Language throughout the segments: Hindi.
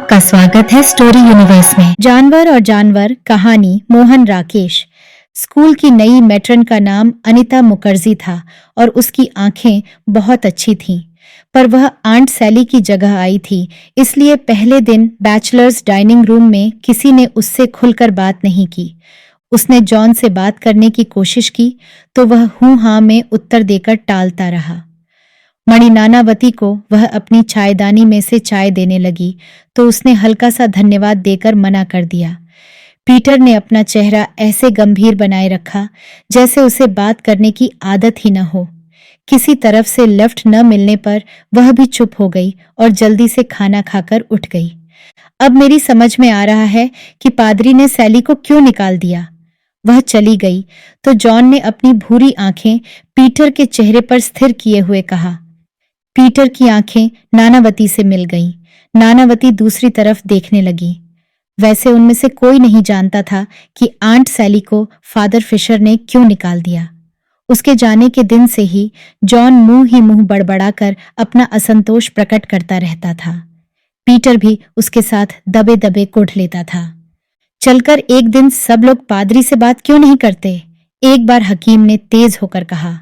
आपका स्वागत है स्टोरी यूनिवर्स में। जानवर और जानवर कहानी मोहन राकेश। स्कूल की नई मैट्रन का नाम अनीता मुखर्जी था और उसकी आंखें बहुत अच्छी थीं, पर वह आंट सैली की जगह आई थी, इसलिए पहले दिन बैचलर्स डाइनिंग रूम में किसी ने उससे खुलकर बात नहीं की। उसने जॉन से बात करने की कोशिश की तो वह हूं हां में उत्तर देकर टालता रहा। मणि नानावती को वह अपनी चायदानी में से चाय देने लगी तो उसने हल्का सा धन्यवाद देकर मना कर दिया। पीटर ने अपना चेहरा ऐसे गंभीर बनाए रखा जैसे उसे बात करने की आदत ही न हो। किसी तरफ से लिफ्ट न मिलने पर वह भी चुप हो गई और जल्दी से खाना खाकर उठ गई। अब मेरी समझ में आ रहा है कि पादरी ने सैली को क्यों निकाल दिया। वह चली गई तो जॉन ने अपनी भूरी आंखें पीटर के चेहरे पर स्थिर किए हुए कहा। पीटर की आंखें नानावती से मिल गईं। नानावती दूसरी तरफ देखने लगी। वैसे उनमें से कोई नहीं जानता था कि आंट सैली को फादर फिशर ने क्यों निकाल दिया। उसके जाने के दिन से ही जॉन मुंह ही मुंह बड़बड़ाकर अपना असंतोष प्रकट करता रहता था। पीटर भी उसके साथ दबे दबे कुढ़ लेता था। चलकर एक दिन सब लोग पादरी से बात क्यों नहीं करते, एक बार हकीम ने तेज होकर कहा।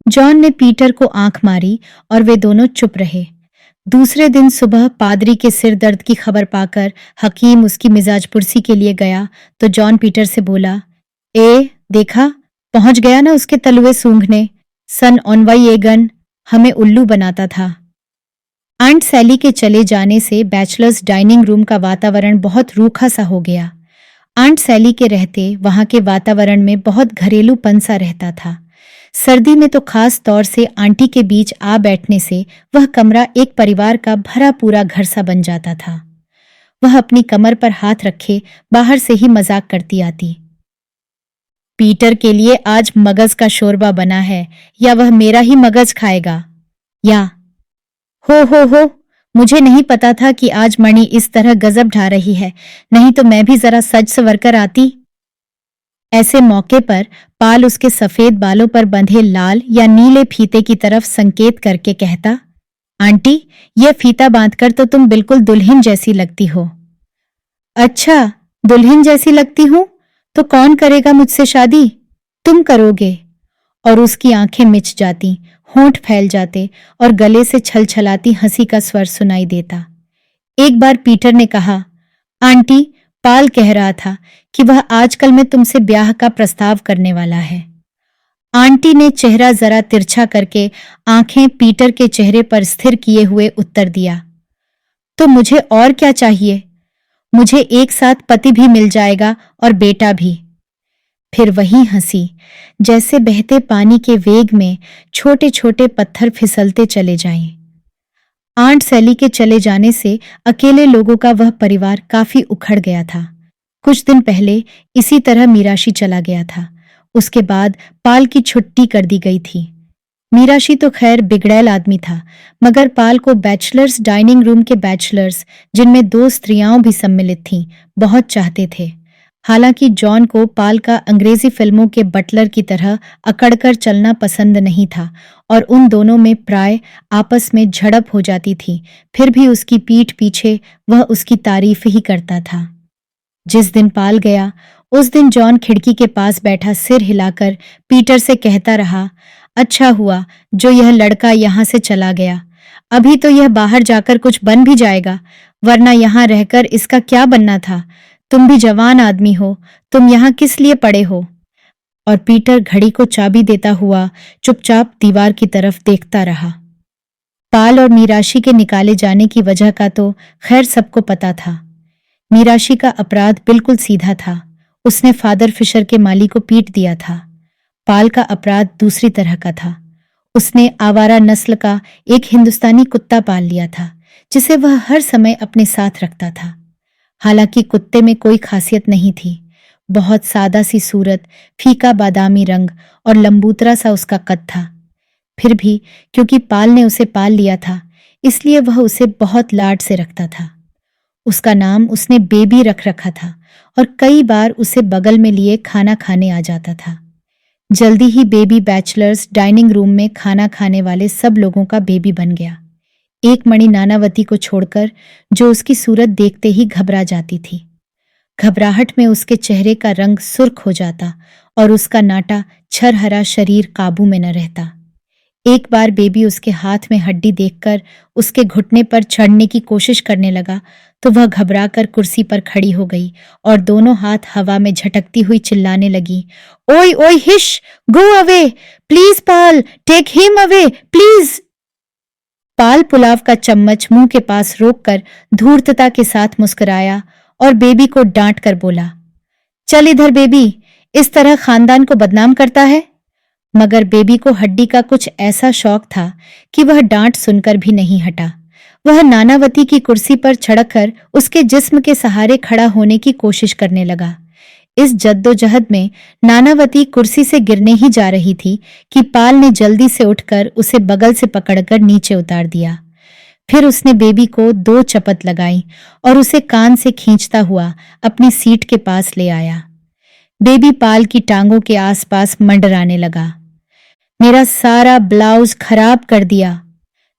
जॉन ने पीटर को आंख मारी और वे दोनों चुप रहे। दूसरे दिन सुबह पादरी के सिर दर्द की खबर पाकर हकीम उसकी मिजाज पुरसी के लिए गया तो जॉन पीटर से बोला, देखा, पहुंच गया ना उसके तलुए सूंघने। सन ऑनवाई एगन हमें उल्लू बनाता था। आंट सैली के चले जाने से बैचलर्स डाइनिंग रूम का वातावरण बहुत रूखा सा हो गया। आंट सैली के रहते वहां के वातावरण में बहुत घरेलूपन सा रहता था। सर्दी में तो खास तौर से आंटी के बीच आ बैठने से वह कमरा एक परिवार का भरा पूरा घर सा बन जाता था। वह अपनी कमर पर हाथ रखे बाहर से ही मजाक करती आती। पीटर के लिए आज मगज का शोरबा बना है, या वह मेरा ही मगज खाएगा, या हो, मुझे नहीं पता था कि आज मणि इस तरह गजब ढा रही है, नहीं तो मैं भी जरा सज संवर कर आती। ऐसे मौके पर पाल उसके सफेद बालों पर बंधे लाल या नीले फीते की तरफ संकेत करके कहता, आंटी, यह फीता बांधकर तो तुम बिल्कुल दुल्हन जैसी लगती हो। अच्छा, दुल्हन जैसी लगती हूं तो कौन करेगा मुझसे शादी? तुम करोगे। और उसकी आंखें मिच जाती, होंठ फैल जाते और गले से छलछलाती हंसी का स्वर सुनाई देता। एक बार पीटर ने कहा, आंटी, पाल कह रहा था कि वह आजकल में तुमसे ब्याह का प्रस्ताव करने वाला है। आंटी ने चेहरा जरा तिरछा करके आंखें पीटर के चेहरे पर स्थिर किए हुए उत्तर दिया, तो मुझे और क्या चाहिए? मुझे एक साथ पति भी मिल जाएगा और बेटा भी। फिर वही हंसी, जैसे बहते पानी के वेग में छोटे छोटे पत्थर फिसलते चले जाएं। आंट सैली के चले जाने से अकेले लोगों का वह परिवार काफी उखड़ गया था। कुछ दिन पहले इसी तरह मीराशी चला गया था। उसके बाद पाल की छुट्टी कर दी गई थी। मीराशी तो खैर बिगड़ैल आदमी था, मगर पाल को बैचलर्स डाइनिंग रूम के बैचलर्स, जिनमें 2 स्त्रियां भी सम्मिलित थीं, बहुत चाहते थे। हालांकि जॉन को पाल का अंग्रेजी फिल्मों के बटलर की तरह अकड़कर चलना पसंद नहीं था और उन दोनों में प्राय आपस में झड़प हो जाती थी, फिर भी उसकी पीठ पीछे वह उसकी तारीफ ही करता था। जिस दिन पाल गया उस दिन जॉन खिड़की के पास बैठा सिर हिलाकर पीटर से कहता रहा, अच्छा हुआ जो यह लड़का यहाँ से चला गया। अभी तो यह बाहर जाकर कुछ बन भी जाएगा, वरना यहाँ रहकर इसका क्या बनना था। तुम भी जवान आदमी हो, तुम यहाँ किस लिए पड़े हो? और पीटर घड़ी को चाबी देता हुआ चुपचाप दीवार की तरफ देखता रहा। पाल और मीराशी के निकाले जाने की वजह का तो खैर सबको पता था। मीराशी का अपराध बिल्कुल सीधा था, उसने फादर फिशर के माली को पीट दिया था। पाल का अपराध दूसरी तरह का था, उसने आवारा नस्ल का एक हिंदुस्तानी कुत्ता पाल लिया था जिसे वह हर समय अपने साथ रखता था। हालांकि कुत्ते में कोई खासियत नहीं थी, बहुत सादा सी सूरत, फीका बादामी रंग और लंबूतरा सा उसका कद था। फिर भी क्योंकि पाल ने उसे पाल लिया था इसलिए वह उसे बहुत लाड से रखता था। उसका नाम उसने बेबी रख रखा था और कई बार उसे बगल में लिए खाना खाने आ जाता था। जल्दी ही बेबी बैचलर्स डाइनिंग रूम में खाना खाने वाले सब लोगों का बेबी बन गया। एक मणि नानावती को छोड़कर, जो उसकी सूरत देखते ही घबरा जाती थी। घबराहट में उसके चेहरे का रंग सुर्ख हो जाता और उसका नाटा छरहरा शरीर काबू में न रहता। एक बार बेबी उसके हाथ में हड्डी देखकर उसके घुटने पर चढ़ने की कोशिश करने लगा तो वह घबराकर कुर्सी पर खड़ी हो गई और दोनों हाथ हवा में झटकती हुई चिल्लाने लगी, ओए ओए हिश, go away, please Paul, take him away, please. Paul pulao का चम्मच मुंह के पास रोककर धूर्तता के साथ मुस्कुराया और बेबी को डांट कर बोला, चल इधर बेबी, इस तरह खानदान को बदनाम करता है। मगर बेबी को हड्डी का कुछ ऐसा शौक था कि वह डांट सुनकर भी नहीं हटा। वह नानावती की कुर्सी पर चढ़कर उसके जिस्म के सहारे खड़ा होने की कोशिश करने लगा। इस जद्दोजहद में नानावती कुर्सी से गिरने ही जा रही थी कि पाल ने जल्दी से उठकर उसे बगल से पकड़कर नीचे उतार दिया। फिर उसने बेबी को 2 चपत लगाई और उसे कान से खींचता हुआ अपनी सीट के पास ले आया। बेबी पाल की टांगों के आसपास मंडराने लगा। मेरा सारा ब्लाउज खराब कर दिया।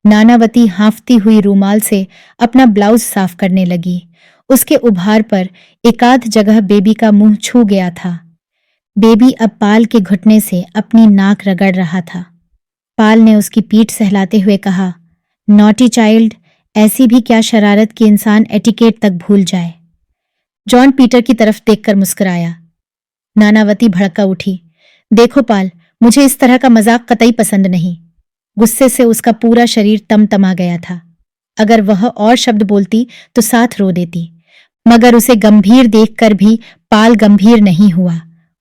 नानावती हांफती हुई रूमाल से अपना ब्लाउज साफ करने लगी। उसके उभार पर एकाध जगह बेबी का मुंह छू गया था। बेबी अब पाल के घुटने से अपनी नाक रगड़ रहा था। पाल ने उसकी पीठ सहलाते हुए कहा, नॉटी चाइल्ड, ऐसी भी क्या शरारत कि इंसान एटिकेट तक भूल जाए। जॉन पीटर की तरफ देखकर मुस्कुराया। नानावती भड़का उठी, देखो पाल, मुझे इस तरह का मजाक कतई पसंद नहीं। गुस्से से उसका पूरा शरीर तमतमा गया था। अगर वह और शब्द बोलती तो साथ रो देती, मगर उसे गंभीर देखकर भी पाल गंभीर नहीं हुआ।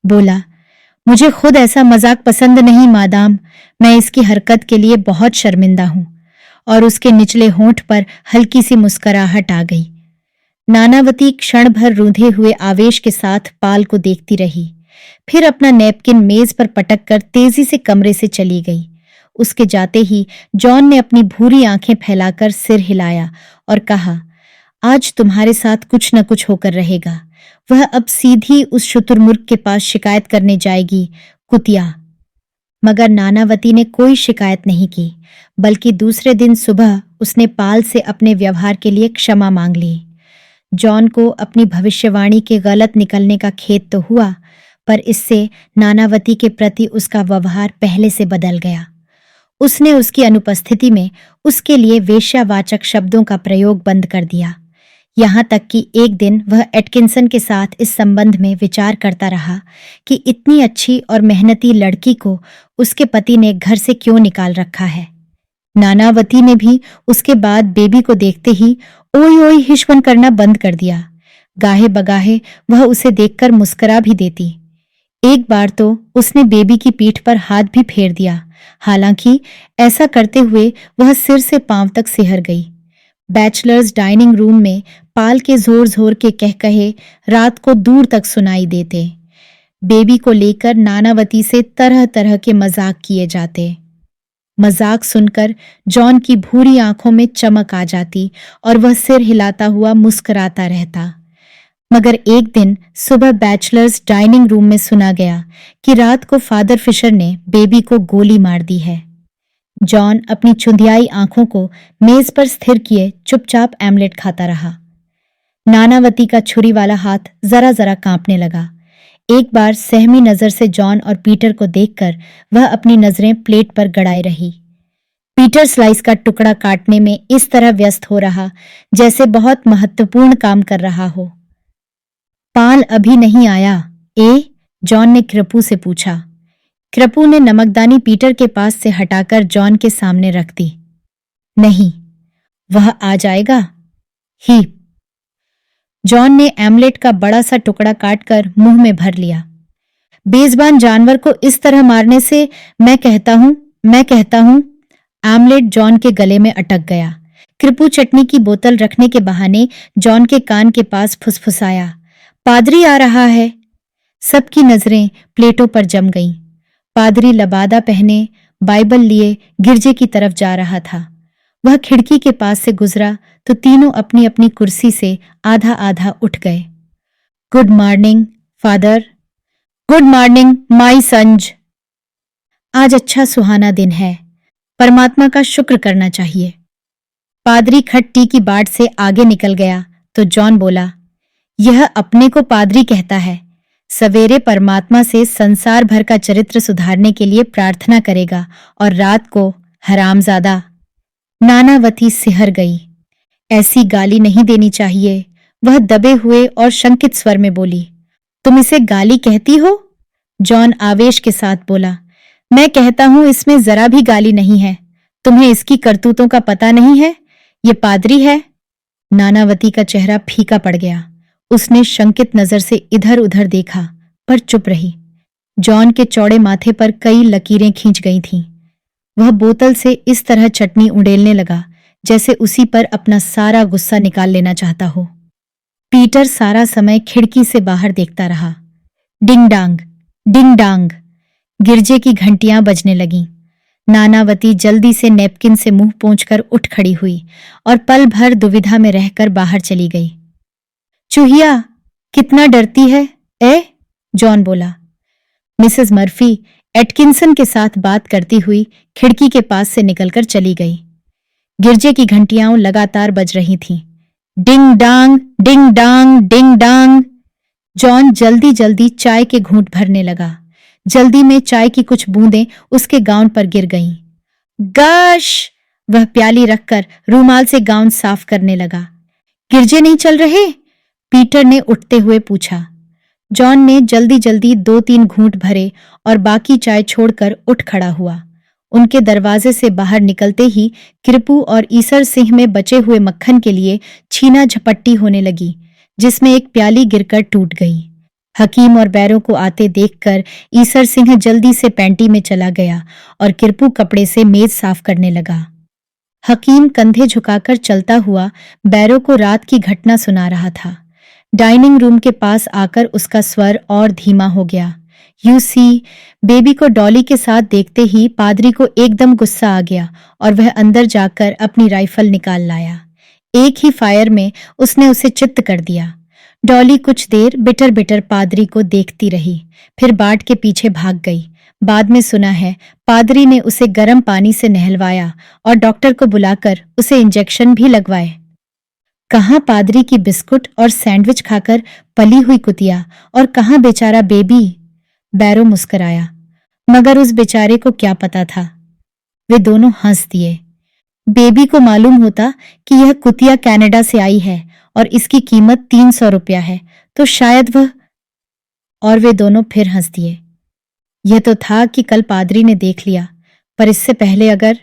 बोला, मुझे खुद ऐसा मजाक पसंद नहीं मादाम, मैं इसकी हरकत के लिए बहुत शर्मिंदा हूं। और उसके निचले होंठ पर हल्की सी मुस्कुराहट आ गई। नानावती क्षण भर रूंधे हुए आवेश के साथ पाल को देखती रही, फिर अपना नैपकिन मेज पर पटक कर तेजी से कमरे से चली गई। उसके जाते ही जॉन ने अपनी भूरी आंखें फैलाकर सिर हिलाया और कहा, आज तुम्हारे साथ कुछ न कुछ होकर रहेगा। वह अब सीधी उस शुतुरमुर्ग के पास शिकायत करने जाएगी, कुतिया। मगर नानावती ने कोई शिकायत नहीं की, बल्कि दूसरे दिन सुबह उसने पाल से अपने व्यवहार के लिए क्षमा मांग ली। जॉन को अपनी भविष्यवाणी के गलत निकलने का खेद तो हुआ, पर इससे नानावती के प्रति उसका व्यवहार पहले से बदल गया। उसने उसकी अनुपस्थिति में उसके लिए वेश्यावाचक शब्दों का प्रयोग बंद कर दिया। यहाँ तक कि एक दिन वह एटकिंसन के साथ इस संबंध में विचार करता रहा कि इतनी अच्छी और मेहनती लड़की को उसके पति ने घर से क्यों निकाल रखा है। नानावती ने भी उसके बाद बेबी को देखते ही ओई ओई हिश्वन करना बंद कर दिया। गाहे बगाहे वह उसे देखकर मुस्कुरा भी देती। एक बार तो उसने बेबी की पीठ पर हाथ भी फेर दिया, हालांकि ऐसा करते हुए वह सिर से पांव तक सिहर गई। बैचलर्स डाइनिंग रूम में पाल के जोर जोर के कहकहे रात को दूर तक सुनाई देते। बेबी को लेकर नानावती से तरह तरह के मजाक किए जाते। मजाक सुनकर जॉन की भूरी आंखों में चमक आ जाती और वह सिर हिलाता हुआ मुस्कुराता रहता। मगर एक दिन सुबह बैचलर्स डाइनिंग रूम में सुना गया कि रात को फादर फिशर ने बेबी को गोली मार दी है। जॉन अपनी चुंधियाई आंखों को मेज पर स्थिर किए चुपचाप एमलेट खाता रहा। नानावती का छुरी वाला हाथ जरा जरा कांपने लगा। एक बार सहमी नजर से जॉन और पीटर को देखकर वह अपनी नजरें प्लेट पर गड़ाए रही। पीटर स्लाइस का टुकड़ा काटने में इस तरह व्यस्त हो रहा जैसे बहुत महत्वपूर्ण काम कर रहा हो। पाल अभी नहीं आया, जॉन ने कृपू से पूछा। कृपू ने नमकदानी पीटर के पास से हटाकर जॉन के सामने रख दी। नहीं, वह आ जाएगा ही। जॉन ने एमलेट का बड़ा सा टुकड़ा काटकर मुंह में भर लिया। बेज़बान जानवर को इस तरह मारने से मैं कहता हूं। एमलेट जॉन के गले में अटक गया। कृपू चटनी की बोतल रखने के बहाने जॉन के कान के पास फुसफुसाया, पादरी आ रहा है। सबकी नजरें प्लेटों पर जम गईं। पादरी लबादा पहने, बाइबल लिए गिरजे की तरफ जा रहा था। वह खिड़की के पास से गुजरा तो तीनों अपनी अपनी कुर्सी से आधा आधा उठ गए। Good morning father. Good morning my son. आज अच्छा सुहाना दिन है, परमात्मा का शुक्र करना चाहिए। पादरी खट्टी की बाट से आगे निकल गया तो जॉन बोला, यह अपने को पादरी कहता है, सवेरे परमात्मा से संसार भर का चरित्र सुधारने के लिए प्रार्थना करेगा और रात को हरामजादा। नानावती सिहर गई। ऐसी गाली नहीं देनी चाहिए, वह दबे हुए और शंकित स्वर में बोली। तुम इसे गाली कहती हो? जॉन आवेश के साथ बोला, मैं कहता हूं इसमें जरा भी गाली नहीं है। तुम्हें इसकी करतूतों का पता नहीं है? ये पादरी है। नानावती का चेहरा फीका पड़ गया। उसने शंकित नजर से इधर उधर देखा पर चुप रही। जॉन के चौड़े माथे पर कई लकीरें खींच गई थीं। वह बोतल से इस तरह चटनी उंडेलने लगा जैसे उसी पर अपना सारा गुस्सा निकाल लेना चाहता हो। पीटर सारा समय खिड़की से बाहर देखता रहा। डिंग डांग, डिंग डांग, गिरजे की घंटियां बजने लगीं। नानावती जल्दी से नैपकिन से मुंह पोंछकर उठ खड़ी हुई और पल भर दुविधा में रहकर बाहर चली गई। चूहिया, कितना डरती है ए? जॉन बोला। मिसेस मर्फी एटकिंसन के साथ बात करती हुई खिड़की के पास से निकलकर चली गई। गिरजे की घंटियां लगातार बज रही थीं। डिंग डांग, डिंग डांग, डिंग डांग। जॉन जल्दी जल्दी चाय के घूंट भरने लगा। जल्दी में चाय की कुछ बूंदें उसके गाउन पर गिर गईं। गश! वह प्याली रखकर रूमाल से गाउन साफ करने लगा। गिरजे नहीं चल रहे? पीटर ने उठते हुए पूछा। जॉन ने जल्दी जल्दी 2-3 घूंट भरे और बाकी चाय छोड़कर उठ खड़ा हुआ। उनके दरवाजे से बाहर निकलते ही कृपू और ईसर सिंह में बचे हुए मक्खन के लिए छीना झपट्टी होने लगी, जिसमें एक प्याली गिरकर टूट गई। हकीम और बैरों को आते देखकर ईसर सिंह जल्दी से पैंटी में चला गया और कृपू कपड़े से मेज साफ करने लगा। हकीम कंधे झुकाकर चलता हुआ बैरों को रात की घटना सुना रहा था। डाइनिंग रूम के पास आकर उसका स्वर और धीमा हो गया। यू सी, बेबी को डॉली के साथ देखते ही पादरी को एकदम गुस्सा आ गया और वह अंदर जाकर अपनी राइफल निकाल लाया। एक ही फायर में उसने उसे चित्त कर दिया। डॉली कुछ देर बिटर बिटर पादरी को देखती रही, फिर बाट के पीछे भाग गई। बाद में सुना है पादरी ने उसे गर्म पानी से नहलवाया और डॉक्टर को बुलाकर उसे इंजेक्शन भी लगवाए। कहाँ पादरी की बिस्कुट और सैंडविच खाकर पली हुई कुतिया और कहाँ बेचारा बेबी। बैरो मुस्कराया, मगर उस बेचारे को क्या पता था। वे दोनों हंस दिए। बेबी को मालूम होता कि यह कुतिया कनाडा से आई है और इसकी कीमत 300 रुपया है तो शायद वह। और वे दोनों फिर हंस दिए। यह तो था कि कल पादरी ने देख लिया, पर इससे पहले अगर।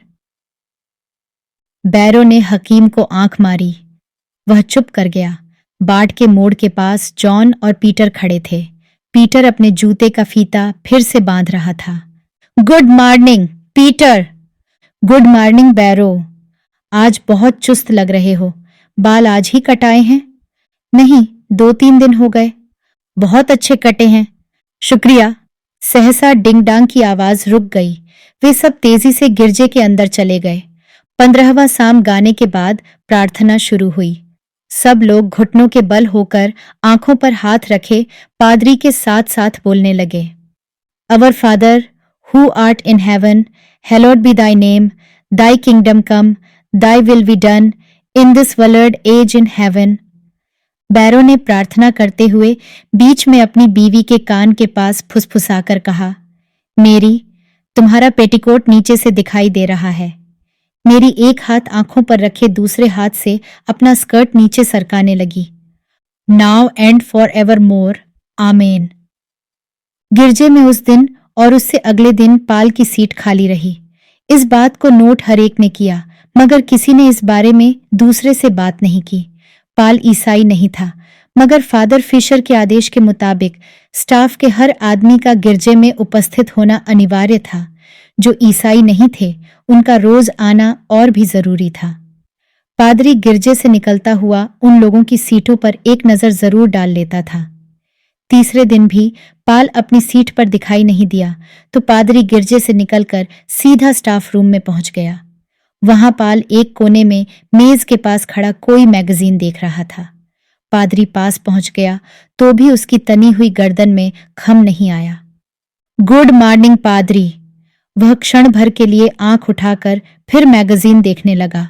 बैरो ने हकीम को आंख मारी। वह चुप कर गया। बाट के मोड़ के पास जॉन और पीटर खड़े थे। पीटर अपने जूते का फीता फिर से बांध रहा था। Good morning Peter. Good morning Barrow. आज बहुत चुस्त लग रहे हो। बाल आज ही कटाए हैं? नहीं, 2-3 दिन हो गए। बहुत अच्छे कटे हैं। शुक्रिया। सहसा डिंग डांग की आवाज रुक गई। वे सब तेजी से गिरजे के अंदर चले गए। 15वां साम गाने के बाद प्रार्थना शुरू हुई। सब लोग घुटनों के बल होकर आंखों पर हाथ रखे पादरी के साथ साथ बोलने लगे। Our father who art in heaven, hallowed be thy name, thy kingdom come, thy will be done in this world as in heaven. Barrow ने प्रार्थना करते हुए बीच में अपनी बीवी के कान के पास फुसफुसाकर कहा, मेरी, तुम्हारा पेटीकोट नीचे से दिखाई दे रहा है। मेरी एक हाथ आंखों पर रखे दूसरे हाथ से अपना स्कर्ट नीचे सरकाने लगी। Now and for ever more, amen. गिरजे में उस दिन और उससे अगले दिन पाल की सीट खाली रही। इस बात को नोट हरेक ने किया, मगर किसी ने इस बारे में दूसरे से बात नहीं की। पाल ईसाई नहीं था, मगर फादर फिशर के आदेश के मुताबिक स्टाफ के हर आदमी का गिरजे में उपस्थित होना अनिवार्य था। जो ईसाई नहीं थे, उनका रोज आना और भी जरूरी था। पादरी गिरजे से निकलता हुआ उन लोगों की सीटों पर एक नजर जरूर डाल लेता था। तीसरे दिन भी पाल अपनी सीट पर दिखाई नहीं दिया तो पादरी गिरजे से निकलकर सीधा स्टाफ रूम में पहुंच गया। वहां पाल एक कोने में मेज के पास खड़ा कोई मैगजीन देख रहा था। पादरी पास पहुंच गया तो भी उसकी तनी हुई गर्दन में खम नहीं आया। गुड मॉर्निंग पादरी। वह क्षण भर के लिए आंख उठाकर फिर मैगजीन देखने लगा।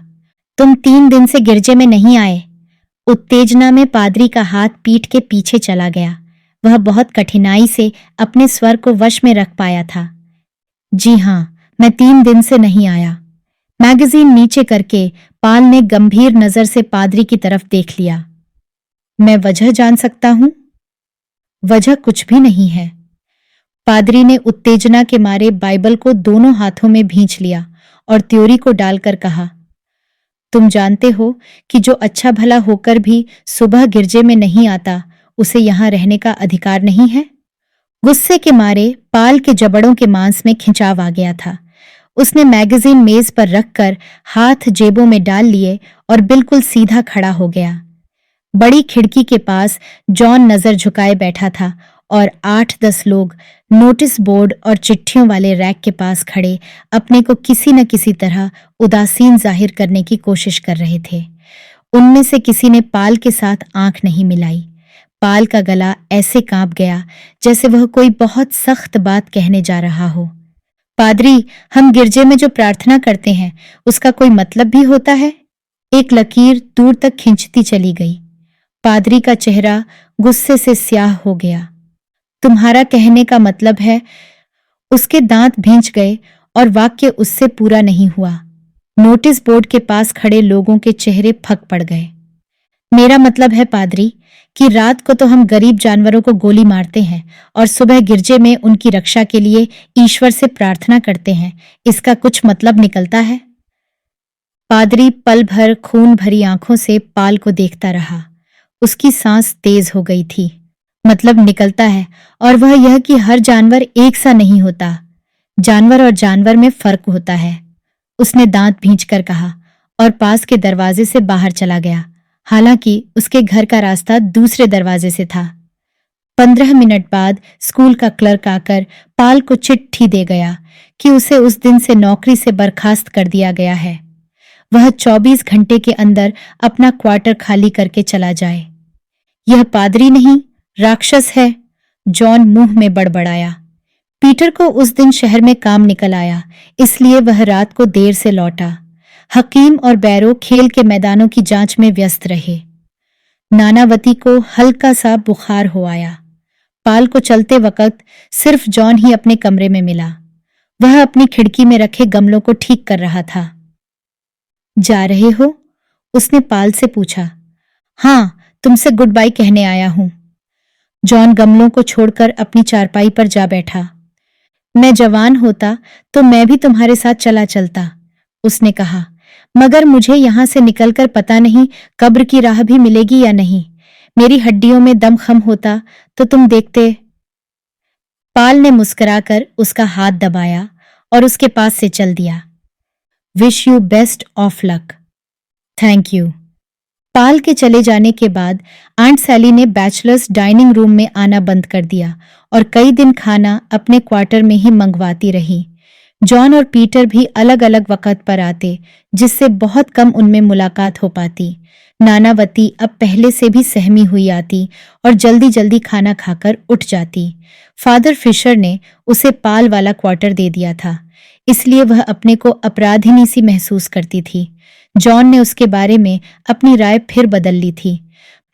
तुम 3 दिन से गिरजे में नहीं आए। उत्तेजना में पादरी का हाथ पीठ के पीछे चला गया। वह बहुत कठिनाई से अपने स्वर को वश में रख पाया था। जी हां, मैं 3 दिन से नहीं आया। मैगजीन नीचे करके पाल ने गंभीर नजर से पादरी की तरफ देख लिया। मैं वजह जान सकता हूं? वजह कुछ भी नहीं है। पादरी ने उत्तेजना के मारे बाइबल को दोनों हाथों में भींच लिया और त्योरी को डालकर कहा, तुम जानते हो कि जो अच्छा भला होकर भी सुबह गिरजे में नहीं आता, उसे यहां रहने का अधिकार नहीं है। गुस्से के मारे पाल के जबड़ों के मांस में खिंचाव आ गया था। उसने मैगजीन मेज पर रखकर हाथ जेबों में डाल लिए और बिल्कुल सीधा खड़ा हो गया। बड़ी खिड़की के पास जॉन नजर झुकाए बैठा था और 8-10 लोग नोटिस बोर्ड और चिट्ठियों वाले रैक के पास खड़े अपने को किसी न किसी तरह उदासीन जाहिर करने की कोशिश कर रहे थे। उनमें से किसी ने पाल के साथ आंख नहीं मिलाई। पाल का गला ऐसे कांप गया जैसे वह कोई बहुत सख्त बात कहने जा रहा हो। पादरी, हम गिरजे में जो प्रार्थना करते हैं उसका कोई मतलब भी होता है? एक लकीर दूर तक खींचती चली गई। पादरी का चेहरा गुस्से से स्याह हो गया। तुम्हारा कहने का मतलब है? उसके दांत भींच गए और वाक्य उससे पूरा नहीं हुआ। नोटिस बोर्ड के पास खड़े लोगों के चेहरे फक पड़ गए। मेरा मतलब है पादरी कि रात को तो हम गरीब जानवरों को गोली मारते हैं और सुबह गिरजे में उनकी रक्षा के लिए ईश्वर से प्रार्थना करते हैं। इसका कुछ मतलब निकलता है? पादरी पल भर खून भरी आंखों से पाल को देखता रहा। उसकी सांस तेज हो गई थी। मतलब निकलता है, और वह यह कि हर जानवर एक सा नहीं होता। जानवर और जानवर में फर्क होता है। उसने दांत भींचकर कहा और पास के दरवाजे से बाहर चला गया। हालांकि उसके घर का रास्ता दूसरे दरवाजे से था। 15 मिनट बाद स्कूल का क्लर्क आकर पाल को चिट्ठी दे गया कि उसे उस दिन से नौकरी से बर्खास्त कर दिया गया है। वह 24 घंटे के अंदर अपना क्वार्टर खाली करके चला जाए। यह पादरी नहीं, राक्षस है, जॉन मुंह में बड़बड़ाया। पीटर को उस दिन शहर में काम निकल आया, इसलिए वह रात को देर से लौटा। हकीम और बैरो खेल के मैदानों की जांच में व्यस्त रहे। नानावती को हल्का सा बुखार हो आया। पाल को चलते वक्त सिर्फ जॉन ही अपने कमरे में मिला। वह अपनी खिड़की में रखे गमलों को ठीक कर रहा था। जा रहे हो? उसने पाल से पूछा। हां, तुमसे गुड बाय कहने आया हूं। जॉन गमलों को छोड़कर अपनी चारपाई पर जा बैठा। मैं जवान होता तो मैं भी तुम्हारे साथ चला चलता, उसने कहा, मगर मुझे यहां से निकलकर पता नहीं कब्र की राह भी मिलेगी या नहीं। मेरी हड्डियों में दम खम होता तो तुम देखते। पाल ने मुस्कुराकर उसका हाथ दबाया और उसके पास से चल दिया। Wish you best of luck. Thank you. Paul के चले जाने के बाद आंट सैली ने बैचलर्स डाइनिंग रूम में आना बंद कर दिया और कई दिन खाना अपने क्वार्टर में ही मंगवाती रही। जॉन और पीटर भी अलग अलग वक्त पर आते, जिससे बहुत कम उनमें मुलाकात हो पाती। नानावती अब पहले से भी सहमी हुई आती और जल्दी जल्दी खाना खाकर उठ जाती। फादर फिशर ने उसे पाल वाला क्वार्टर दे दिया था, इसलिए वह अपने को अपराधिनी सी महसूस करती थी। जॉन ने उसके बारे में अपनी राय फिर बदल ली थी,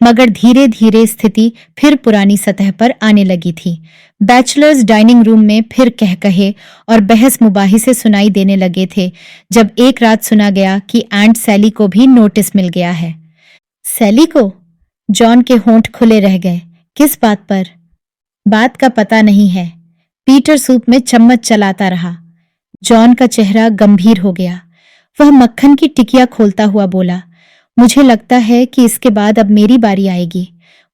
मगर धीरे धीरे स्थिति फिर पुरानी सतह पर आने लगी थी। बैचलर्स डाइनिंग रूम में फिर कहकहे और बहस मुबाहिसे सुनाई देने लगे थे, जब एक रात सुना गया कि आंट सैली को भी नोटिस मिल गया है। सैली को? जॉन के होंठ खुले रह गए। किस बात पर? बात का पता नहीं है। पीटर सूप में चम्मच चलाता रहा। जॉन का चेहरा गंभीर हो गया। वह मक्खन की टिकिया खोलता हुआ बोला, मुझे लगता है कि इसके बाद अब मेरी बारी आएगी।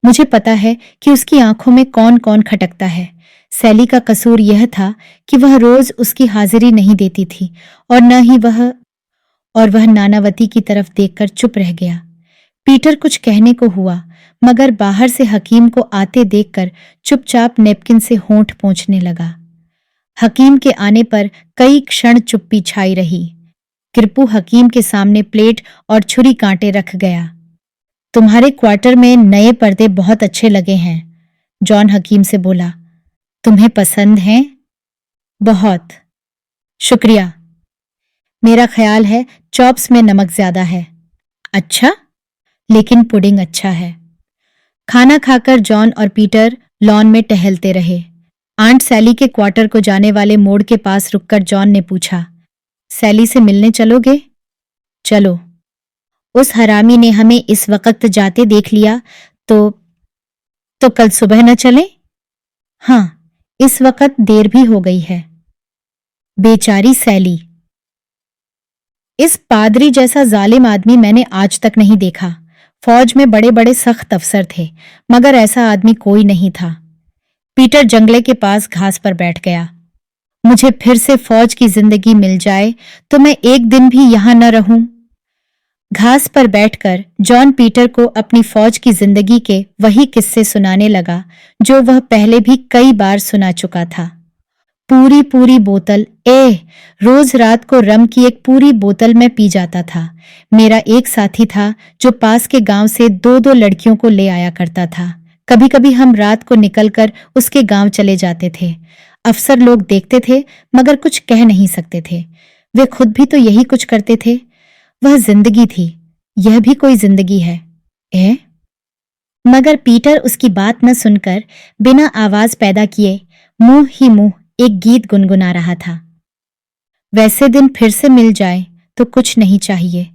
मुझे पता है कि उसकी आंखों में कौन कौन खटकता है। सैली का कसूर यह था कि वह रोज उसकी हाजिरी नहीं देती थी और न ही वह नानावती की तरफ देखकर चुप रह गया। पीटर कुछ कहने को हुआ, मगर बाहर से हकीम को आते देखकर चुपचाप नेपकिन से होंठ पोंछने लगा। हकीम के आने पर कई क्षण चुप्पी छाई रही। किरपू हकीम के सामने प्लेट और छुरी कांटे रख गया। तुम्हारे क्वार्टर में नए पर्दे बहुत अच्छे लगे हैं, जॉन हकीम से बोला। तुम्हें पसंद हैं? बहुत। शुक्रिया। मेरा ख्याल है चॉप्स में नमक ज्यादा है। अच्छा, लेकिन पुडिंग अच्छा है। खाना खाकर जॉन और पीटर लॉन में टहलते रहे। आंट सैली के क्वार्टर को जाने वाले मोड़ के पास रुककर जॉन ने पूछा, सैली से मिलने चलोगे? चलो। उस हरामी ने हमें इस वक्त जाते देख लिया तो कल सुबह न चले? हाँ, इस वक्त देर भी हो गई है। बेचारी सैली। इस पादरी जैसा जालिम आदमी मैंने आज तक नहीं देखा। फौज में बड़े बड़े सख्त अफसर थे, मगर ऐसा आदमी कोई नहीं था। पीटर जंगले के पास घास पर बैठ गया। मुझे फिर से फौज की जिंदगी मिल जाए तो मैं एक दिन भी यहां न रहूं। घास पर बैठकर जॉन पीटर को अपनी फौज की जिंदगी के वही किस्से सुनाने लगा जो वह पहले भी कई बार सुना चुका था। पूरी पूरी बोतल, रोज रात को रम की एक पूरी बोतल में पी जाता था। मेरा एक साथी था जो पास के गांव से दो दो लड़कियों को ले आया करता था। कभी कभी हम रात को निकलकर उसके गांव चले जाते थे। अफसर लोग देखते थे मगर कुछ कह नहीं सकते थे। वे खुद भी तो यही कुछ करते थे। वह जिंदगी थी। यह भी कोई जिंदगी है? मगर पीटर उसकी बात न सुनकर बिना आवाज पैदा किए मुंह ही मुंह एक गीत गुनगुना रहा था। वैसे दिन फिर से मिल जाए तो कुछ नहीं चाहिए।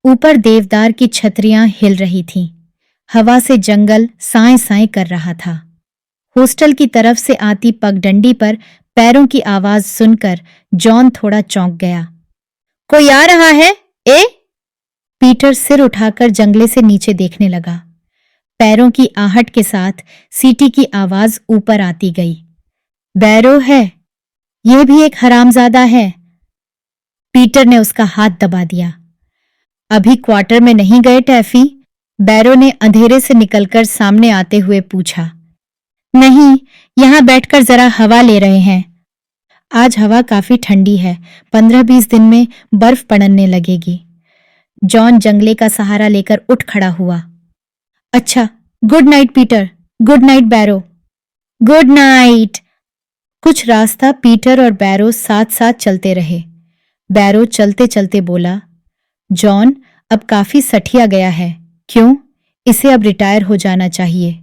ऊपर देवदार की छतरियां हिल रही थीं। हवा से जंगल साए साए कर रहा था। हॉस्टल की तरफ से आती पगडंडी पर पैरों की आवाज सुनकर जॉन थोड़ा चौंक गया। कोई आ रहा है? पीटर सिर उठाकर जंगले से नीचे देखने लगा। पैरों की आहट के साथ सीटी की आवाज ऊपर आती गई। बैरो है। यह भी एक हरामजादा है। पीटर ने उसका हाथ दबा दिया। अभी क्वार्टर में नहीं गए टैफी? बैरो ने अंधेरे से निकलकर सामने आते हुए पूछा। नहीं, यहां बैठकर जरा हवा ले रहे हैं। आज हवा काफी ठंडी है। 15-20 दिन में बर्फ पड़ने लगेगी। जॉन जंगले का सहारा लेकर उठ खड़ा हुआ। अच्छा, good night Peter. Good night Barrow. Good night. कुछ रास्ता पीटर और बैरो साथ साथ चलते रहे। बैरो चलते चलते बोला, जॉन अब काफी सठिया गया है। क्यों? इसे अब रिटायर हो जाना चाहिए।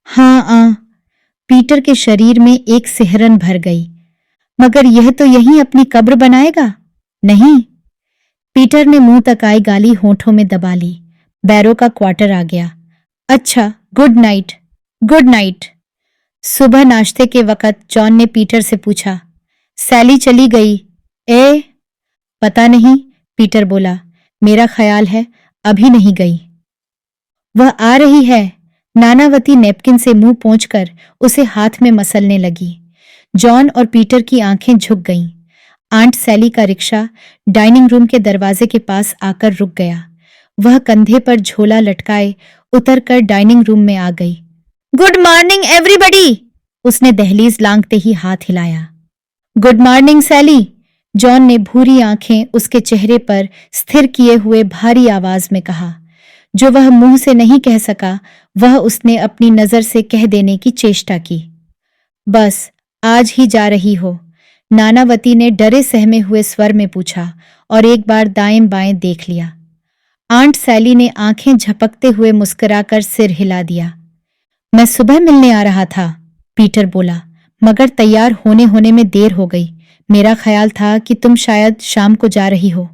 हाँ। पीटर के शरीर में एक सिहरन भर गई। मगर यह तो यहीं अपनी कब्र बनाएगा। नहीं। पीटर ने मुंह तक आई गाली होठों में दबा ली। बैरो का क्वार्टर आ गया। अच्छा, गुड नाइट। Good night. सुबह नाश्ते के वक्त जॉन ने पीटर से पूछा, सैली चली गई? पता नहीं, पीटर बोला। मेरा ख्याल है अभी नहीं गई। वह आ रही है। नानावती नैपकिन से मुंह पोंछकर उसे हाथ में मसलने लगी। जॉन और पीटर की आंखें झुक गईं। आंट सैली का रिक्शा डाइनिंग रूम के दरवाजे के पास आकर रुक गया। वह कंधे पर झोला लटकाए उतरकर डाइनिंग रूम में आ गई। गुड मॉर्निंग एवरीबडी, उसने दहलीज लांघते ही हाथ हिलाया। गुड मॉर्निंग सैली, जॉन ने भूरी आंखें उसके चेहरे पर स्थिर किए हुए भारी आवाज में कहा। जो वह मुंह से नहीं कह सका वह उसने अपनी नजर से कह देने की चेष्टा की। बस आज ही जा रही हो? नानावती ने डरे सहमे हुए स्वर में पूछा और एक बार दाएं बाएं देख लिया। आंट सैली ने आंखें झपकते हुए मुस्कुराकर सिर हिला दिया। मैं सुबह मिलने आ रहा था, पीटर बोला, मगर तैयार होने में देर हो गई। मेरा ख्याल था कि तुम शायद शाम को जा रही हो।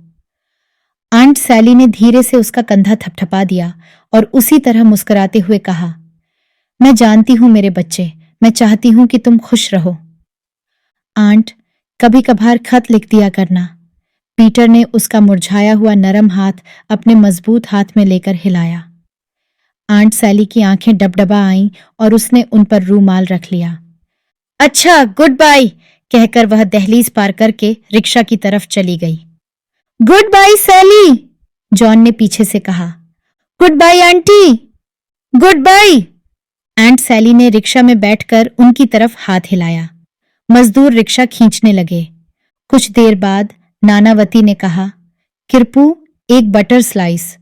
आंट सैली ने धीरे से उसका कंधा थपथपा दिया और उसी तरह मुस्कुराते हुए कहा, मैं जानती हूं मेरे बच्चे, मैं चाहती हूं कि तुम खुश रहो। आंट, कभी कभार खत लिख दिया करना। पीटर ने उसका मुरझाया हुआ नरम हाथ अपने मजबूत हाथ में लेकर हिलाया। आंट सैली की आंखें डबडबा आईं और उसने उन पर रूमाल रख लिया। अच्छा, गुड बाय, कहकर वह दहलीज पार करके रिक्शा की तरफ चली गई। गुड बाय सैली, जॉन ने पीछे से कहा। Goodbye aunty. Goodbye. Aunt Sally ने रिक्शा में बैठकर उनकी तरफ हाथ हिलाया। मजदूर रिक्शा खींचने लगे। कुछ देर बाद नानावती ने कहा, किरपू, एक बटर स्लाइस।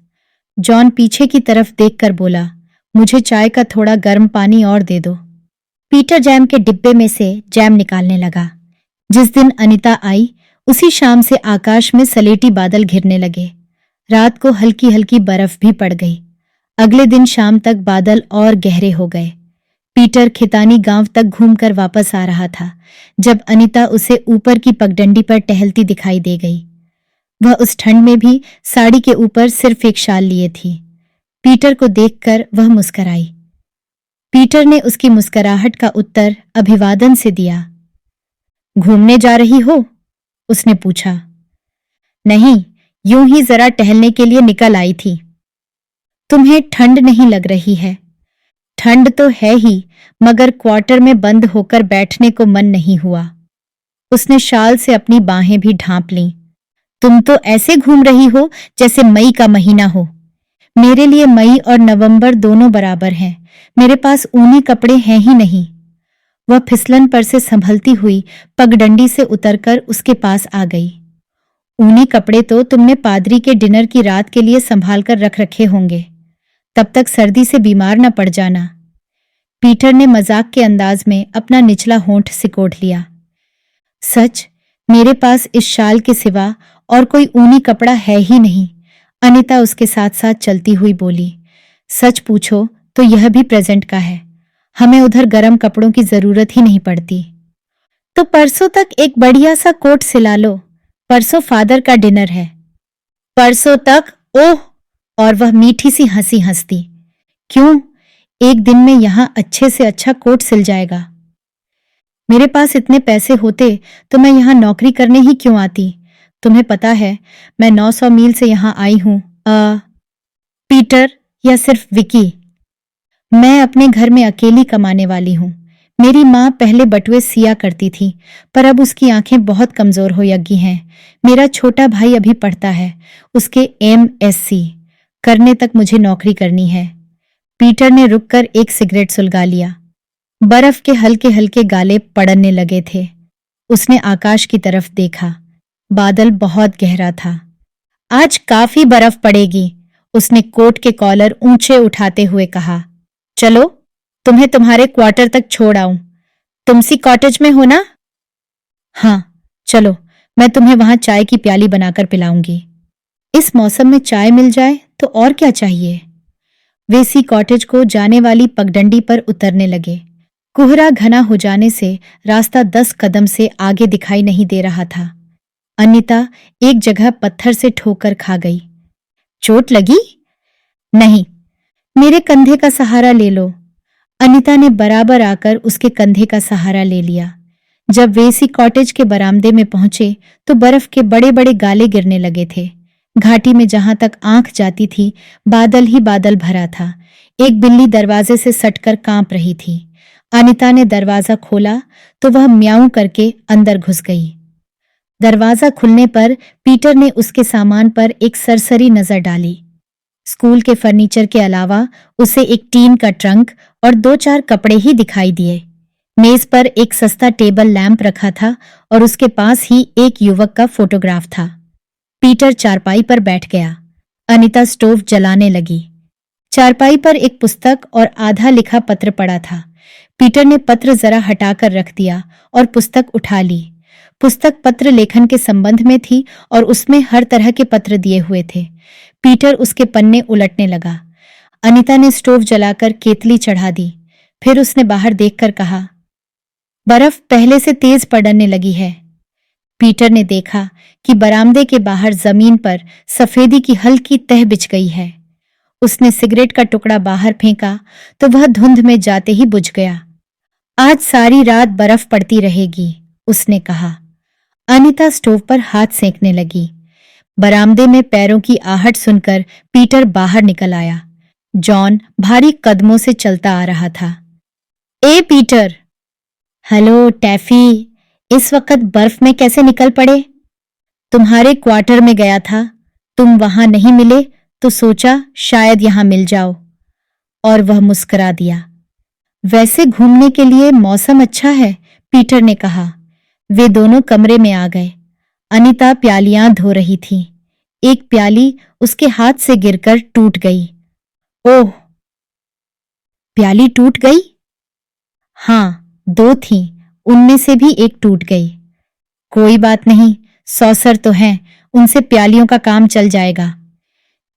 जॉन पीछे की तरफ देखकर बोला, मुझे चाय का थोड़ा गर्म पानी और दे दो। पीटर जैम के डिब्बे में से जैम निकालने लगा। जिस दिन अनीता आई उसी शाम से आकाश में सलेटी बादल घिरने लगे। रात को हल्की हल्की बर्फ भी पड़ गई। अगले दिन शाम तक बादल और गहरे हो गए। पीटर खितानी गांव तक घूमकर वापस आ रहा था जब अनीता उसे ऊपर की पगडंडी पर टहलती दिखाई दे गई। वह उस ठंड में भी साड़ी के ऊपर सिर्फ एक शाल लिए थी। पीटर को देखकर वह मुस्कराई। पीटर ने उसकी मुस्कुराहट का उत्तर अभिवादन से दिया। घूमने जा रही हो? उसने पूछा। नहीं, यूं ही जरा टहलने के लिए निकल आई थी। तुम्हें ठंड नहीं लग रही है? ठंड तो है ही, मगर क्वार्टर में बंद होकर बैठने को मन नहीं हुआ। उसने शाल से अपनी बाहें भी ढांप लीं। तुम तो ऐसे घूम रही हो जैसे मई का महीना हो। मेरे लिए मई और नवंबर दोनों बराबर हैं। मेरे पास ऊनी कपड़े हैं ही नहीं। वह फिसलन पर से संभलती हुई पगडंडी से उतरकर उसके पास आ गई। ऊनी कपड़े तो तुमने पादरी के डिनर की रात के लिए संभाल कर रख रखे होंगे। तब तक सर्दी से बीमार न पड़ जाना। पीटर ने मजाक के अंदाज में अपना निचला होंठ सिकोड़ लिया। सच, मेरे पास इस शाल के सिवा और कोई ऊनी कपड़ा है ही नहीं। अनीता उसके साथ साथ चलती हुई बोली। सच पूछो तो यह भी प्रेजेंट का है। हमें उधर गर्म कपड़ों की जरूरत ही नहीं पड़ती। तो परसों तक एक बढ़िया सा कोट सिला लो। परसों फादर का डिनर है। परसों तक? ओह! और वह मीठी सी हंसी हंसती। क्यों? एक दिन में यहां अच्छे से अच्छा कोट सिल जाएगा। मेरे पास इतने पैसे होते तो मैं यहां नौकरी करने ही क्यों आती? तुम्हें पता है, मैं 900 मील से यहां आई हूं। पीटर या सिर्फ विकी? मैं अपने घर में अकेली कमाने वाली हूं। मेरी माँ पहले बटुए सिया करती थी, पर अब उसकी आंखें बहुत कमजोर हो गई हैं। मेरा छोटा भाई अभी पढ़ता है, उसके MSc करने तक मुझे नौकरी करनी है। पीटर ने रुककर एक सिगरेट सुलगा लिया। बर्फ के हल्के हल्के गाले पड़ने लगे थे। उसने आकाश की तरफ देखा। बादल बहुत गहरा था। आज काफी बर्फ पड़ेगी, उसने कोट के कॉलर ऊंचे उठाते हुए कहा। चलो, तुम्हें तुम्हारे क्वार्टर तक छोड़ आऊं। तुम सी कॉटेज में हो ना? हाँ, चलो, मैं तुम्हें वहां चाय की प्याली बनाकर पिलाऊंगी। इस मौसम में चाय मिल जाए तो और क्या चाहिए। वे सी कॉटेज को जाने वाली पगडंडी पर उतरने लगे। कोहरा घना हो जाने से रास्ता 10 कदम से आगे दिखाई नहीं दे रहा था। अनीता एक जगह पत्थर से ठोकर खा गई। चोट लगी? नहीं, मेरे कंधे का सहारा ले लो। अनीता ने बराबर आकर उसके कंधे का सहारा ले लिया। जब वे सी कॉटेज के बरामदे में पहुंचे तो बर्फ के बड़े बड़े गाले गिरने लगे थे। घाटी में जहां तक आंख जाती थी बादल ही बादल भरा था। एक बिल्ली दरवाजे से सटकर कांप रही थी। अनीता ने दरवाजा खोला तो वह म्याऊं करके अंदर घुस गई। दरवाजा खुलने पर पीटर ने उसके सामान पर एक सरसरी नजर डाली। स्कूल के फर्नीचर के अलावा उसे एक टीन का ट्रंक और 2-4 कपड़े ही दिखाई दिए। मेज पर एक सस्ता टेबल लैंप रखा था और उसके पास ही एक युवक का फोटोग्राफ था। पीटर चारपाई पर बैठ गया। अनीता स्टोव जलाने लगी। चारपाई पर एक पुस्तक और आधा लिखा पत्र पड़ा था। पीटर ने पत्र जरा हटाकर रख दिया और पुस्तक उठा ली। पुस्तक पत्र लेखन के संबंध में थी और उसमें हर तरह के पत्र दिए हुए थे। पीटर उसके पन्ने उलटने लगा। अनीता ने स्टोव जलाकर केतली चढ़ा दी। फिर उसने बाहर देखकर कहा, बर्फ पहले से तेज पड़ने लगी है। पीटर ने देखा कि बरामदे के बाहर जमीन पर सफेदी की हल्की तह बिछ गई है। उसने सिगरेट का टुकड़ा बाहर फेंका तो वह धुंध में जाते ही बुझ गया। आज सारी रात बर्फ पड़ती रहेगी, उसने कहा। अनीता स्टोव पर हाथ सेंकने लगी। बरामदे में पैरों की आहट सुनकर पीटर बाहर निकल आया। जॉन भारी कदमों से चलता आ रहा था। ए पीटर! हेलो टैफी, इस वक्त बर्फ में कैसे निकल पड़े? तुम्हारे क्वार्टर में गया था, तुम वहां नहीं मिले तो सोचा शायद यहां मिल जाओ। और वह मुस्कुरा दिया। वैसे घूमने के लिए मौसम अच्छा है, पीटर ने कहा। वे दोनों कमरे में आ गए। अनीता प्यालियां धो रही थी। एक प्याली उसके हाथ से गिरकर टूट गई। ओह! प्याली टूट गई? हाँ, 2 थीं, उनमें से भी एक टूट गई। कोई बात नहीं, सौसर तो हैं, उनसे प्यालियों का काम चल जाएगा।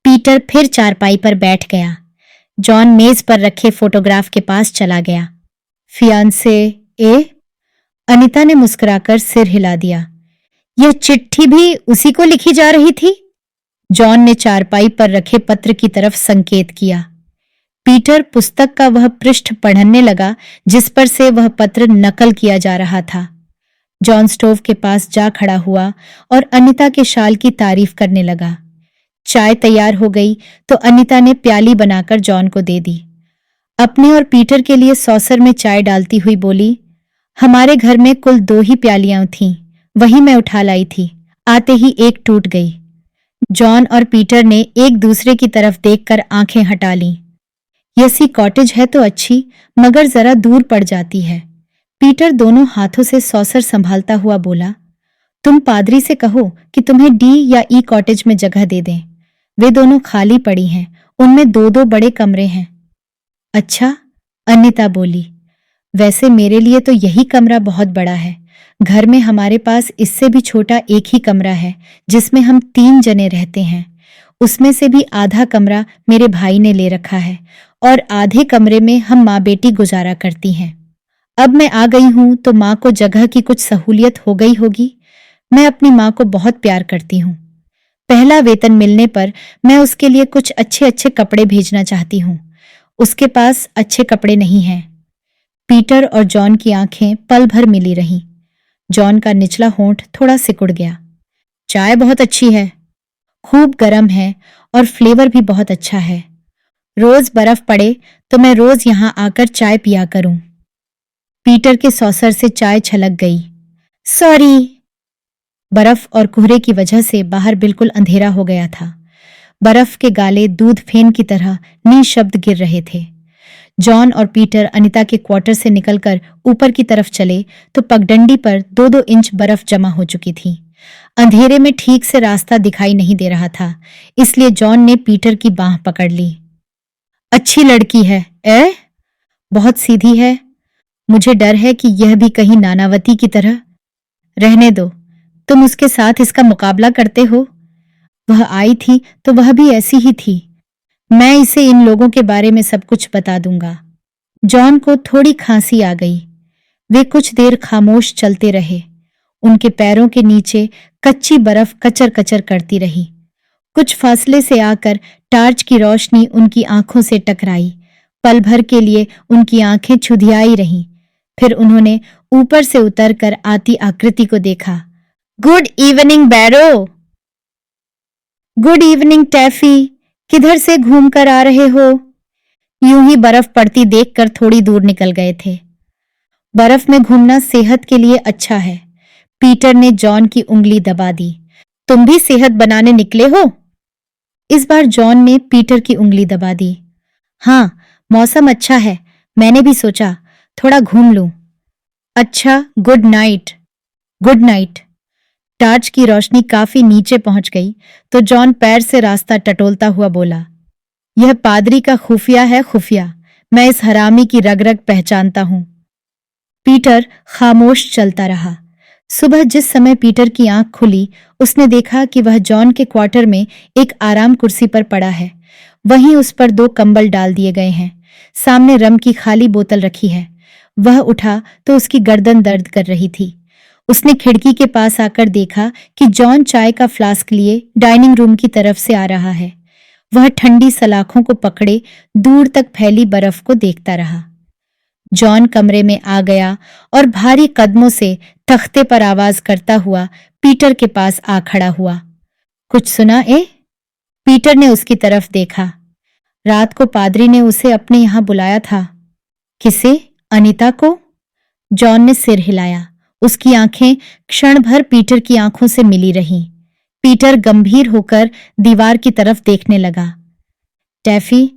पीटर फिर चारपाई पर बैठ गया। जॉन मेज पर रखे फोटोग्राफ के पास चला गया। फियांसे ए? अनीता ने मुस्कुराकर सिर हिला दिया। यह चिट्ठी भी उसी को लिखी जा रही थी? जॉन ने चारपाई पर रखे पत्र की तरफ संकेत किया। पीटर पुस्तक का वह पृष्ठ पढ़ने लगा जिस पर से वह पत्र नकल किया जा रहा था। जॉन स्टोव के पास जा खड़ा हुआ और अनीता के शाल की तारीफ करने लगा। चाय तैयार हो गई तो अनीता ने प्याली बनाकर जॉन को दे दी। अपने और पीटर के लिए सॉसर में चाय डालती हुई बोली, हमारे घर में कुल 2 ही प्यालियां थीं, वही मैं उठा लाई थी, आते ही एक टूट गई। जॉन और पीटर ने एक दूसरे की तरफ देखकर आंखें हटा लीं। यसी कॉटेज है तो अच्छी, मगर जरा दूर पड़ जाती है। पीटर दोनों हाथों से सॉसर संभालता हुआ बोला, तुम पादरी से कहो कि तुम्हें डी या ई कॉटेज में जगह दे दें। वे दोनों खाली पड़ी हैं, उनमें 2-2 बड़े कमरे हैं। अच्छा, अनीता बोली, वैसे मेरे लिए तो यही कमरा बहुत बड़ा है। घर में हमारे पास इससे भी छोटा एक ही कमरा है जिसमें हम 3 जने रहते हैं। उसमें से भी आधा कमरा मेरे भाई ने ले रखा है और आधे कमरे में हम माँ बेटी गुजारा करती हैं। अब मैं आ गई हूं तो माँ को जगह की कुछ सहूलियत हो गई होगी। मैं अपनी माँ को बहुत प्यार करती हूँ। पहला वेतन मिलने पर मैं उसके लिए कुछ अच्छे अच्छे कपड़े भेजना चाहती हूँ। उसके पास अच्छे कपड़े नहीं हैं। पीटर और जॉन की आंखें पल भर मिली रहीं। जॉन का निचला होंठ थोड़ा सिकुड़ गया। चाय बहुत अच्छी है, खूब गर्म है और फ्लेवर भी बहुत अच्छा है। रोज बर्फ पड़े तो मैं रोज यहां आकर चाय पिया करूं। पीटर के सॉसर से चाय छलक गई। सॉरी। बर्फ और कोहरे की वजह से बाहर बिल्कुल अंधेरा हो गया था। बर्फ के गाले दूध फेन की तरह निशब्द गिर रहे थे। जॉन और पीटर अनीता के क्वार्टर से निकलकर ऊपर की तरफ चले तो पगडंडी पर 2-2 इंच बर्फ जमा हो चुकी थी। अंधेरे में ठीक से रास्ता दिखाई नहीं दे रहा था, इसलिए जॉन ने पीटर की बांह पकड़ ली। अच्छी लड़की है, बहुत सीधी है। मुझे डर है कि यह भी कहीं नानावती की तरह। रहने दो, तुम उसके साथ इसका मुकाबला करते हो। वह आई थी तो वह भी ऐसी ही थी। मैं इसे इन लोगों के बारे में सब कुछ बता दूंगा। जॉन को थोड़ी खांसी आ गई। वे कुछ देर खामोश चलते रहे। उनके पैरों के नीचे कच्ची बर्फ कचर कचर करती रही। कुछ फासले से आकर टार्च की रोशनी उनकी आंखों से टकराई। पल भर के लिए उनकी आंखें छुधियाई रहीं। फिर उन्होंने ऊपर से उतरकर आती आकृति को देखा। Good evening Barrow. Good evening Taffy. किधर से घूम कर आ रहे हो? यूं ही बर्फ पड़ती देखकर थोड़ी दूर निकल गए थे। बर्फ में घूमना सेहत के लिए अच्छा है। पीटर ने जॉन की उंगली दबा दी। तुम भी सेहत बनाने निकले हो? इस बार जॉन ने पीटर की उंगली दबा दी। हाँ, मौसम अच्छा है, मैंने भी सोचा थोड़ा घूम लूं। अच्छा, good night. Good night. Torch की रोशनी काफी नीचे पहुंच गई तो जॉन पैर से रास्ता टटोलता हुआ बोला, यह पादरी का खुफिया है, खुफिया। मैं इस हरामी की रग रग पहचानता हूं। पीटर खामोश चलता रहा। सुबह जिस समय पीटर की आंख खुली उसने देखा कि वह जॉन के क्वार्टर में एक आराम कुर्सी पर पड़ा है। वहीं उस पर 2 कंबल डाल दिए गए हैं। सामने रम की खाली बोतल रखी है। वह उठा तो उसकी गर्दन दर्द कर रही थी। उसने खिड़की के पास आकर देखा कि जॉन चाय का फ्लास्क लिए डाइनिंग रूम की तरफ से आ रहा है। वह ठंडी सलाखों को पकड़े दूर तक फैली बर्फ को देखता रहा। जॉन कमरे में आ गया और भारी कदमों से तख्ते पर आवाज करता हुआ पीटर के पास आ खड़ा हुआ। कुछ सुना पीटर ने उसकी तरफ देखा। रात को पादरी ने उसे अपने यहां बुलाया था। किसे? अनीता को? जॉन ने सिर हिलाया। उसकी आंखें क्षण भर पीटर की आंखों से मिली रहीं। पीटर गंभीर होकर दीवार की तरफ देखने लगा। टैफी,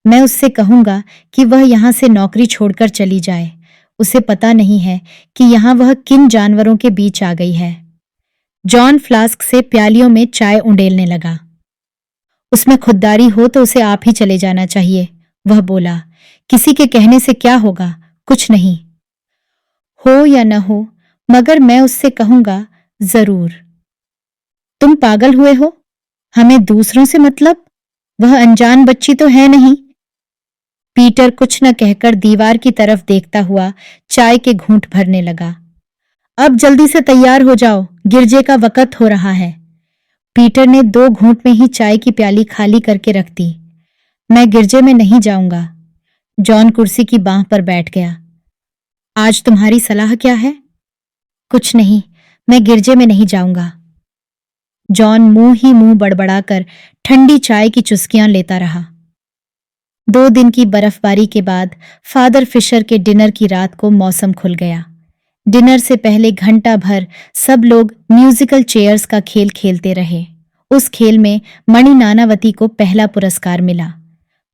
मैं उससे कहूंगा कि वह यहां से नौकरी छोड़कर चली जाए। उसे पता नहीं है कि यहां वह किन जानवरों के बीच आ गई है। जॉन फ्लास्क से प्यालियों में चाय उंडेलने लगा। उसमें खुददारी हो तो उसे आप ही चले जाना चाहिए, वह बोला। किसी के कहने से क्या होगा? कुछ नहीं। हो या न हो, मगर मैं उससे कहूंगा जरूर। तुम पागल हुए हो? हमें दूसरों से मतलब? वह अनजान बच्ची तो है नहीं। पीटर कुछ न कहकर दीवार की तरफ देखता हुआ चाय के घूंट भरने लगा। अब जल्दी से तैयार हो जाओ, गिरजे का वक़्त हो रहा है। पीटर ने 2 घूंट में ही चाय की प्याली खाली करके रख दी। मैं गिरजे में नहीं जाऊंगा। जॉन कुर्सी की बांह पर बैठ गया। आज तुम्हारी सलाह क्या है? कुछ नहीं, मैं गिरजे में नहीं जाऊंगा। जॉन मुंह ही मुंह बड़बड़ाकर ठंडी चाय की चुस्कियां लेता रहा। 2 दिन की बर्फबारी के बाद फादर फिशर के डिनर की रात को मौसम खुल गया। डिनर से पहले घंटा भर सब लोग म्यूजिकल चेयर्स का खेल खेलते रहे। उस खेल में मणि नानावती को पहला पुरस्कार मिला।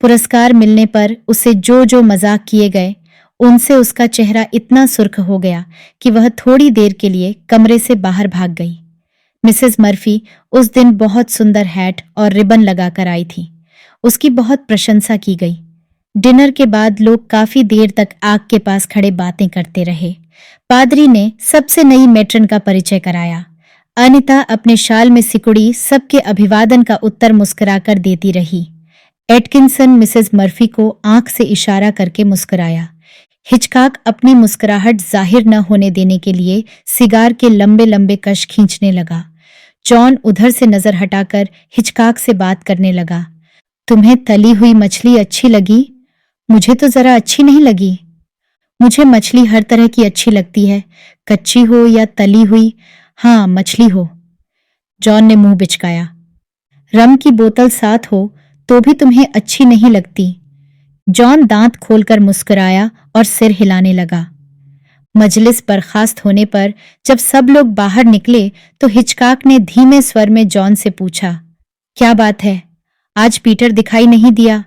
पुरस्कार मिलने पर उसे जो जो मजाक किए गए, उनसे उसका चेहरा इतना सुर्ख हो गया कि वह थोड़ी देर के लिए कमरे से बाहर भाग गई। मिसेस मर्फी उस दिन बहुत सुंदर हैट और रिबन लगाकर आई थी। उसकी बहुत प्रशंसा की गई। डिनर के बाद लोग काफी देर तक आग के पास खड़े बातें करते रहे। पादरी ने सबसे नई मैट्रन का परिचय कराया। अनिता अपने शाल में सिकुड़ी सबके अभिवादन का उत्तर मुस्कुराकर देती रही। एटकिंसन मिसेस मर्फी को आंख से इशारा करके मुस्कुराया। हिचकॉक अपनी मुस्कुराहट जाहिर न होने देने के लिए सिगार के लंबे लंबे कश खींचने लगा। जॉन उधर से नजर हटाकर हिचकॉक से बात करने लगा। तुम्हें तली हुई मछली अच्छी लगी? मुझे तो जरा अच्छी नहीं लगी। मुझे मछली हर तरह की अच्छी लगती है, कच्ची हो या तली हुई, हाँ मछली हो। जॉन ने मुंह बिचकाया। रम की बोतल साथ हो तो भी तुम्हें अच्छी नहीं लगती। जॉन दांत खोलकर मुस्कुराया और सिर हिलाने लगा। मजलिस बर्खास्त होने पर जब सब लोग बाहर निकले तो हिचकॉक ने धीमे स्वर में जॉन से पूछा, क्या बात है, आज पीटर दिखाई नहीं दिया?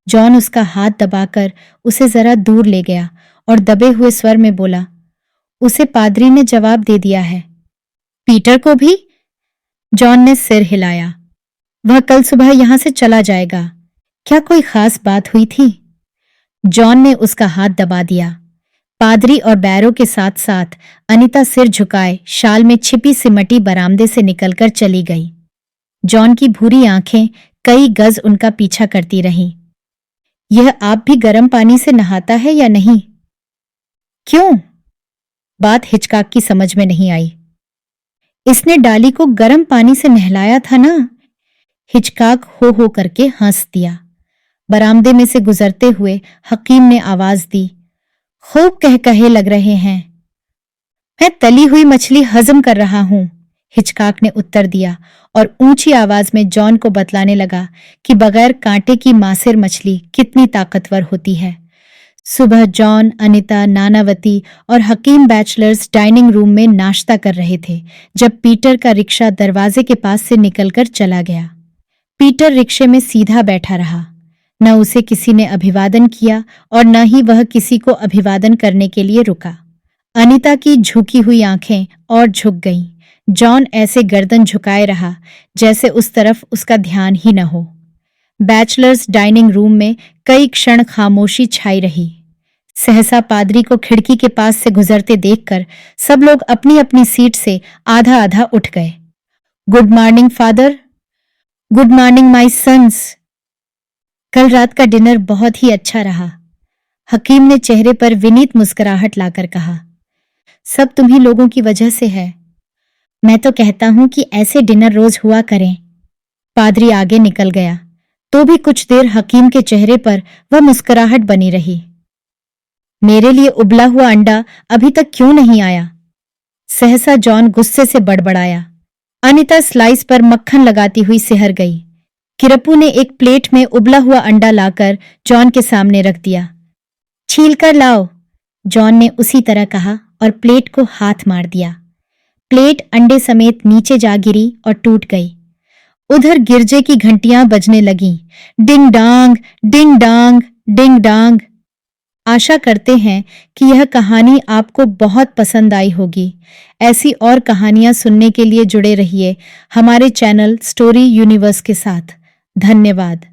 जॉन उसका हाथ दबाकर उसे जरा दूर ले गया और दबे हुए स्वर में बोला, उसे पादरी ने जवाब दे दिया है। पीटर को भी? जॉन ने सिर हिलाया। वह कल सुबह यहां से चला जाएगा। क्या कोई खास बात हुई थी? जॉन ने उसका हाथ दबा दिया। पादरी और बैरो के साथ साथ अनिता सिर झुकाए शाल में छिपी सिमटी बरामदे से निकलकर चली गई। जॉन की भूरी आंखें कई गज उनका पीछा करती रहीं। यह आप भी गर्म पानी से नहाता है या नहीं? क्यों? बात हिचकॉक की समझ में नहीं आई। इसने डाली को गर्म पानी से नहलाया था ना? हिचकॉक हो करके हंस दिया। बरामदे में से गुजरते हुए हकीम ने आवाज दी, खूब कह कहे लग रहे हैं। मैं तली हुई मछली हजम कर रहा हूं, हिचकॉक ने उत्तर दिया और ऊंची आवाज में जॉन को बतलाने लगा कि बगैर कांटे की मासिर मछली कितनी ताकतवर होती है। सुबह जॉन, अनिता, नानावती और हकीम बैचलर्स डाइनिंग रूम में नाश्ता कर रहे थे जब पीटर का रिक्शा दरवाजे के पास से निकलकर चला गया। पीटर रिक्शे में सीधा बैठा रहा। न उसे किसी ने अभिवादन किया और न ही वह किसी को अभिवादन करने के लिए रुका। अनिता की झुकी हुई आंखें और झुक गईं। जॉन ऐसे गर्दन झुकाए रहा जैसे उस तरफ उसका ध्यान ही न हो। बैचलर्स डाइनिंग रूम में कई क्षण खामोशी छाई रही। सहसा पादरी को खिड़की के पास से गुजरते देखकर सब लोग अपनी अपनी सीट से आधा आधा उठ गए। Good morning father. Good morning my sons. कल रात का डिनर बहुत ही अच्छा रहा, हकीम ने चेहरे पर विनीत मुस्कुराहट लाकर कहा। सब तुम्ही लोगों की वजह से है। मैं तो कहता हूं कि ऐसे डिनर रोज हुआ करें। पादरी आगे निकल गया तो भी कुछ देर हकीम के चेहरे पर वह मुस्कुराहट बनी रही। मेरे लिए उबला हुआ अंडा अभी तक क्यों नहीं आया? सहसा जॉन गुस्से से बड़बड़ाया। अनिता स्लाइस पर मक्खन लगाती हुई सिहर गई। किरप्पू ने एक प्लेट में उबला हुआ अंडा लाकर जॉन के सामने रख दिया। छील कर लाओ, जॉन ने उसी तरह कहा और प्लेट को हाथ मार दिया। प्लेट अंडे समेत नीचे जा गिरी और टूट गई। उधर गिरजे की घंटियां बजने लगीं, डिंग डांग, डिंग डांग, डिंग डांग। आशा करते हैं कि यह कहानी आपको बहुत पसंद आई होगी। ऐसी और कहानियां सुनने के लिए जुड़े रहिए हमारे चैनल स्टोरी यूनिवर्स के साथ। धन्यवाद।